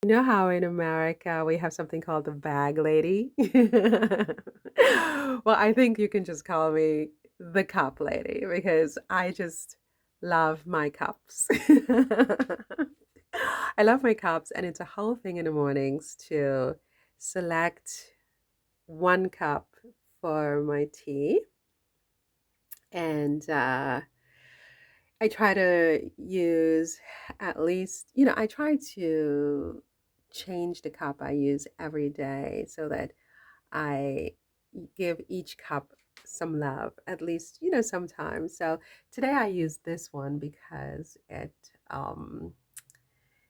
You know how in America we have something called the bag lady? Well, I think you can just call me the cup lady because I just love my cups. I love my cups, and it's a whole thing in the mornings to select one cup for my tea. And I try to use at least, I try to change the cup I use every day so that I give each cup some love, at least, sometimes. So today I use this one because um,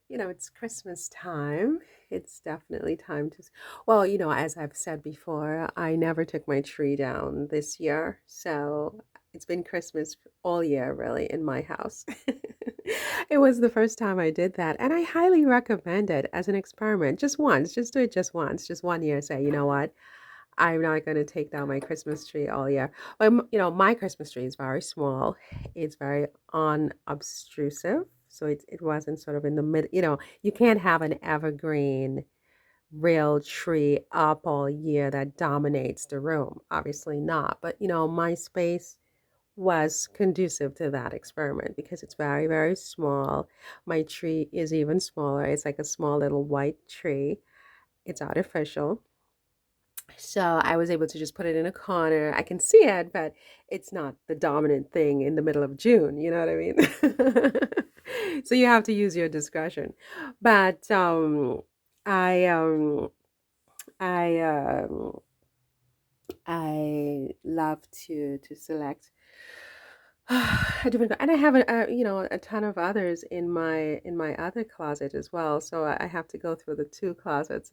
it's Christmas time. It's definitely time to, well, as I've said before, I never took my tree down this year. So it's been Christmas all year, really, in my house. It was the first time I did that, and I highly recommend it as an experiment. Just once, just do it just once, just one year. Say, you know what? I'm not going to take down my Christmas tree all year. But my Christmas tree is very small. It's very unobtrusive, so it wasn't sort of in the mid. You can't have an evergreen real tree up all year that dominates the room. Obviously not. But my space was conducive to that experiment because it's very, very small. My tree is even smaller. It's like a small little white tree. It's artificial. So I was able to just put it in a corner. I can see it, but it's not the dominant thing in the middle of June. You know what I mean? So you have to use your discretion. But I um, I I love to select a different, and I have a ton of others in my other closet as well. So I have to go through the two closets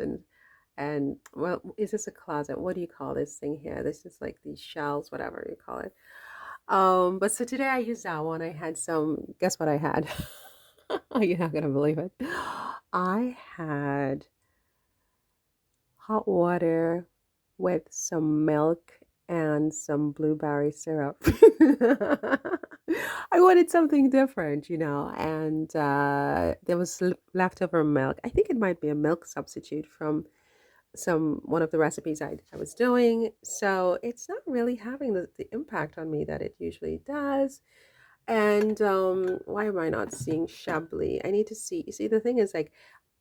and well, is this a closet? What do you call this thing here? This is like these shelves, whatever you call it. But so today I used that one. I had some, guess what I had? You're not gonna believe it. I had hot water with some milk and some blueberry syrup. I wanted something different, and there was leftover milk. I think it might be a milk substitute from one of the recipes I was doing. So it's not really having the impact on me that it usually does. And why am I not seeing Chablis? I need to see. You see, the thing is like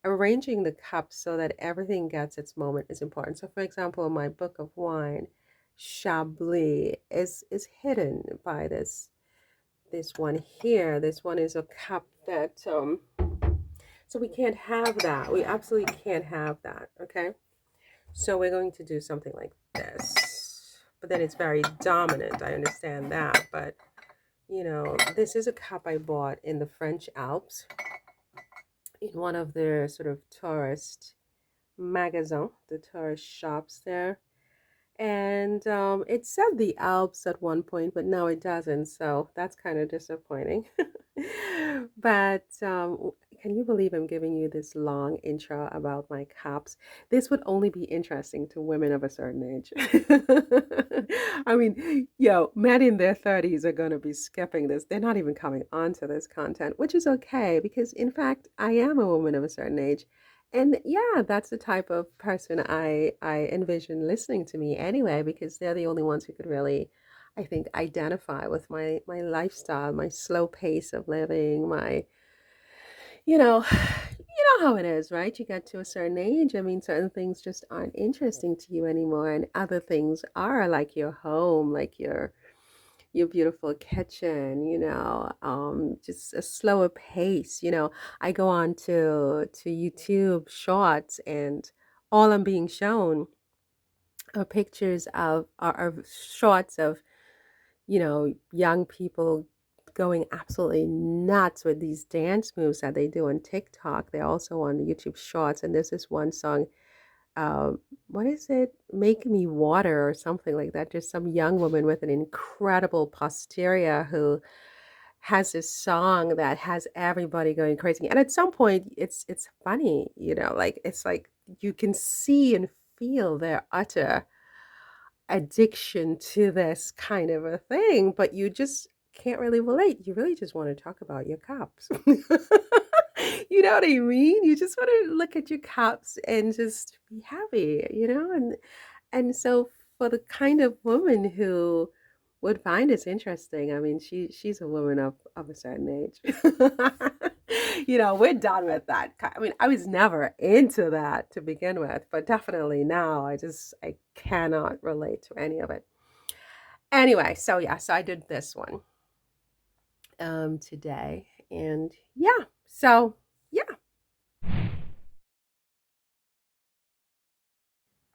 arranging the cups so that everything gets its moment is important. So, for example, in my book of wine, Chablis is hidden by this one here. This one is a cup that so we can't have that. We absolutely can't have that. Okay. So we're going to do something like this. But then it's very dominant. I understand that. But, this is a cup I bought in the French Alps in one of their sort of tourist magazine, the tourist shops there. And it said the Alps at one point, but now it doesn't. So that's kind of disappointing. But can you believe I'm giving you this long intro about my cups? This would only be interesting to women of a certain age. I mean, men in their 30s are going to be skipping this. They're not even coming onto this content, which is okay because, in fact, I am a woman of a certain age. And yeah, that's the type of person I envision listening to me anyway, because they're the only ones who could really, I think, identify with my lifestyle, my slow pace of living, my, you know how it is, right? You get to a certain age. I mean, certain things just aren't interesting to you anymore, and other things are, like your home, like your beautiful kitchen, just a slower pace. I go on to YouTube Shorts, and all I'm being shown are pictures are shorts of, young people going absolutely nuts with these dance moves that they do on TikTok. They're also on YouTube Shorts, and there's this one song, what is it? Make Me Water or something like that. Just some young woman with an incredible posterior who has this song that has everybody going crazy. And at some point, it's funny, like it's like you can see and feel their utter addiction to this kind of a thing, but you just can't really relate. You really just want to talk about your cups. know what I mean? You just want to look at your cups and just be happy, you know? And so for the kind of woman who would find this interesting, I mean, she's a woman of a certain age. You know, we're done with that. I mean, I was never into that to begin with, but definitely now I cannot relate to any of it. Anyway, so yeah, so I did this one today, and yeah, so yeah.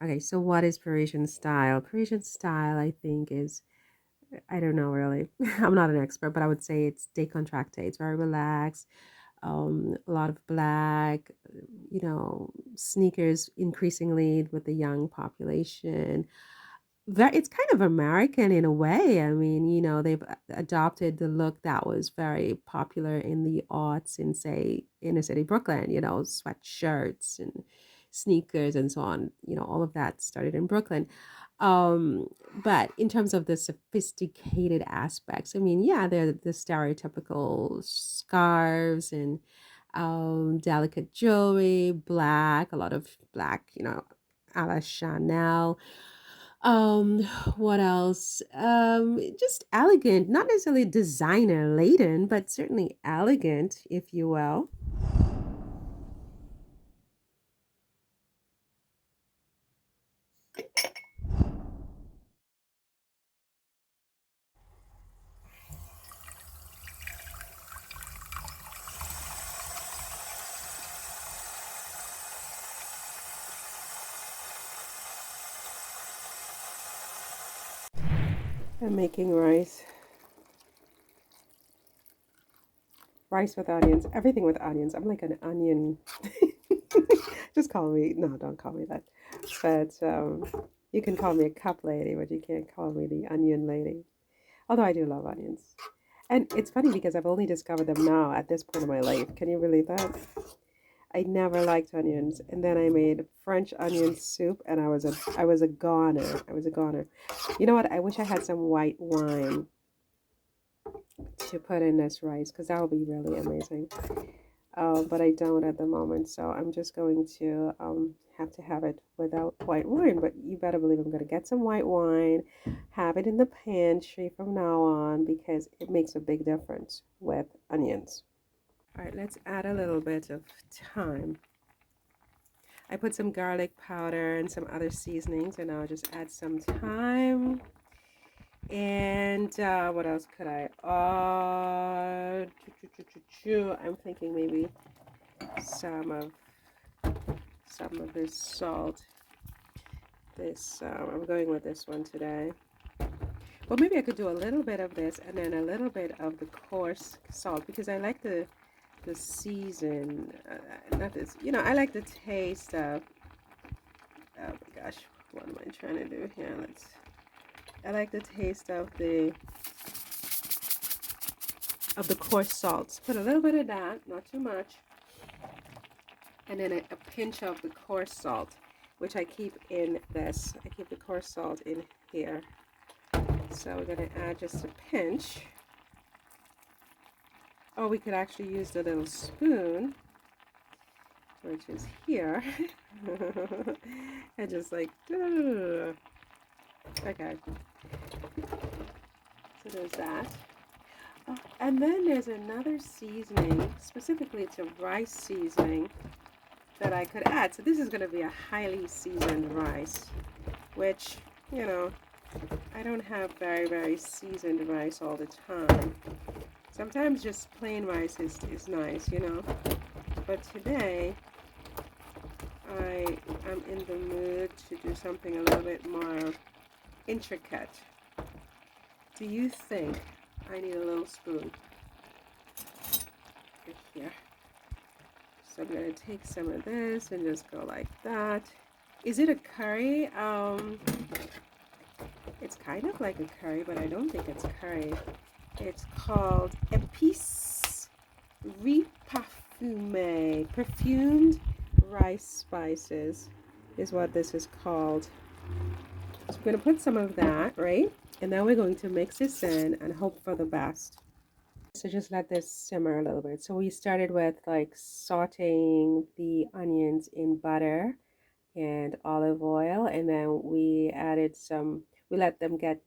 Okay, so what is Parisian style? Parisian style, I think, is I don't know really. I'm not an expert, but I would say it's décontracté. It's very relaxed. A lot of black, sneakers increasingly with the young population. It's kind of American in a way. I mean, they've adopted the look that was very popular in the aughts in, say, inner city Brooklyn, sweatshirts and sneakers and so on. All of that started in Brooklyn. Um, but in terms of the sophisticated aspects, I mean, yeah, they're the stereotypical scarves and delicate jewelry, black, a lot of black, a la Chanel. Um, what else? Just elegant, not necessarily designer laden, but certainly elegant, if you will. I'm making rice with onions, everything with onions. I'm like an onion. Just call me, no, don't call me that. But you can call me a cup lady, but you can't call me the onion lady. Although I do love onions. And it's funny because I've only discovered them now at this point in my life. Can you believe that? I never liked onions, and then I made French onion soup, and I was a goner. I was a goner. You know what? I wish I had some white wine to put in this rice because that would be really amazing. But I don't at the moment, so I'm just going to have to have it without white wine. But you better believe I'm going to get some white wine, have it in the pantry from now on because it makes a big difference with onions. All right, let's add a little bit of thyme. I put some garlic powder and some other seasonings, and I'll just add some thyme. And what else could I? I'm thinking maybe some of this salt. I'm going with this one today. Well, maybe I could do a little bit of this and then a little bit of the coarse salt because I like the season. Not this, I like the taste of. Oh my gosh, what am I trying to do here? I like the taste of the coarse salts. Put a little bit of that, not too much, and then a pinch of the coarse salt, which I keep in this. I keep the coarse salt in here. So we're gonna add just a pinch. Oh, we could actually use the little spoon, which is here, and just like, okay. So there's that. Oh, and then there's another seasoning, specifically it's a rice seasoning that I could add. So this is going to be a highly seasoned rice, which, I don't have very, very seasoned rice all the time. Sometimes just plain rice is nice, But today, I am in the mood to do something a little bit more intricate. Do you think I need a little spoon right here? So I'm going to take some of this and just go like that. Is it a curry? It's kind of like a curry, but I don't think it's curry. It's called épices reparfumées. Perfumed rice spices is what this is called. So we're going to put some of that, right? And now we're going to mix this in and hope for the best. So just let this simmer a little bit. So we started with like sauteing the onions in butter and olive oil, and then we added some, we let them get,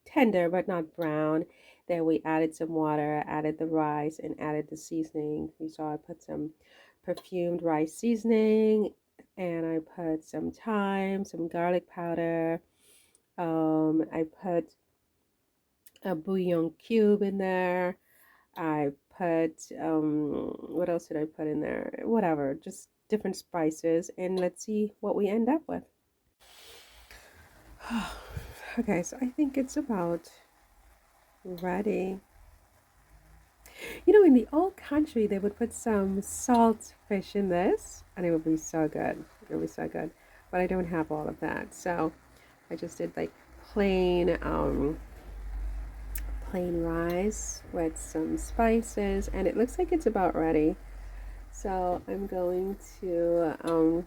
tender but not brown. Then we added some water, added the rice, and added the seasoning. You saw I put some perfumed rice seasoning, and I put some thyme, some garlic powder. I put a bouillon cube in there. I put, what else did I put in there? Whatever, just different spices, and let's see what we end up with. Okay, so I think it's about ready. You know, in the old country, they would put some salt fish in this, and it would be so good. It would be so good. But I don't have all of that, so I just did like plain, plain rice with some spices, and it looks like it's about ready. So I'm going to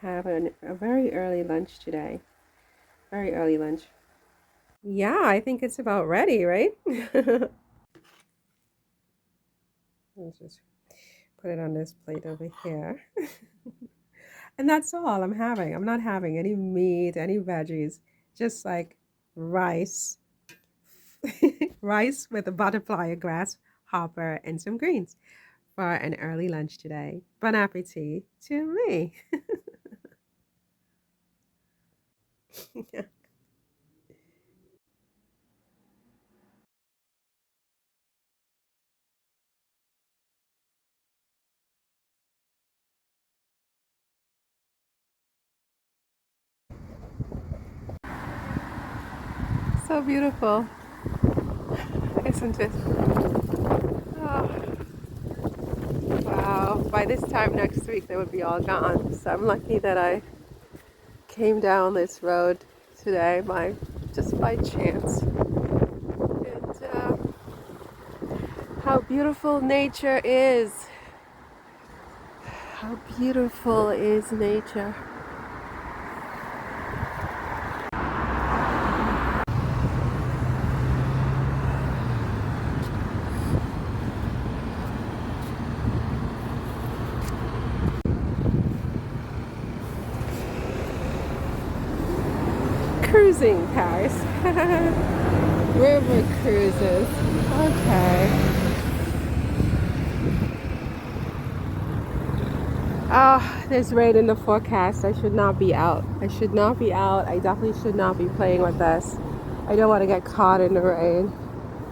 have a very early lunch today. Very early lunch. Yeah, I think it's about ready, right? Let's just put it on this plate over here. And that's all I'm having. I'm not having any meat, any veggies, just like rice, rice with a butterfly, a grasshopper, and some greens for an early lunch today. Bon appetit to me. Yeah. So beautiful, isn't it? Oh, wow. By this time next week, they would be all gone. So I'm lucky that I came down this road today by just by chance. And how beautiful nature is. How beautiful is nature. Cruising Paris. River cruises. Okay. Oh, there's rain in the forecast. I should not be out. I should not be out. I definitely should not be playing with this. I don't want to get caught in the rain.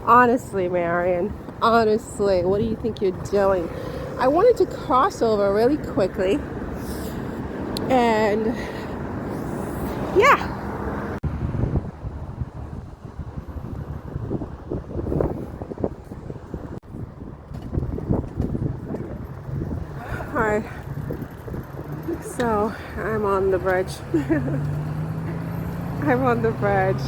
Honestly, Marion. Honestly, what do you think you're doing? I wanted to cross over really quickly. And yeah. All right. So I'm on the bridge. I'm on the bridge.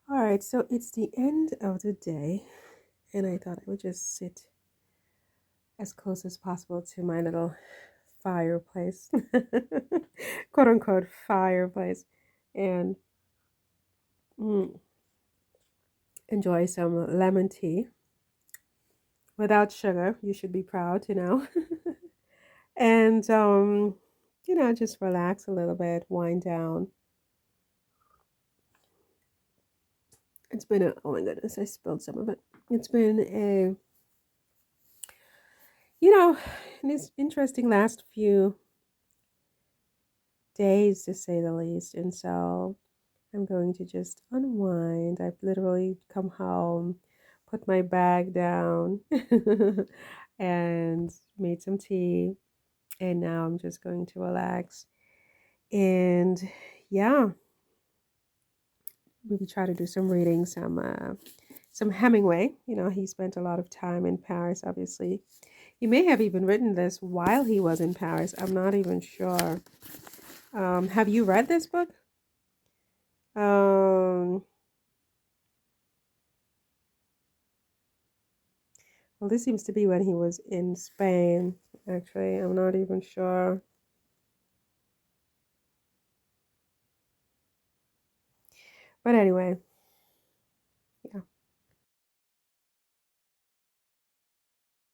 All right, so it's the end of the day, and I thought I would just sit as close as possible to my little fireplace, quote unquote fireplace, and mm, enjoy some lemon tea without sugar. You should be proud to know. And just relax a little bit, wind down. It's been a, oh my goodness, I spilled some of it. It's been a, this interesting last few days to say the least. And so I'm going to just unwind. I've literally come home, put my bag down, and made some tea. And now I'm just going to relax. And yeah, maybe try to do some reading, some Hemingway. He spent a lot of time in Paris, obviously. He may have even written this while he was in Paris. I'm not even sure. Have you read this book? Um, well, this seems to be when he was in Spain. Actually, I'm not even sure. But anyway.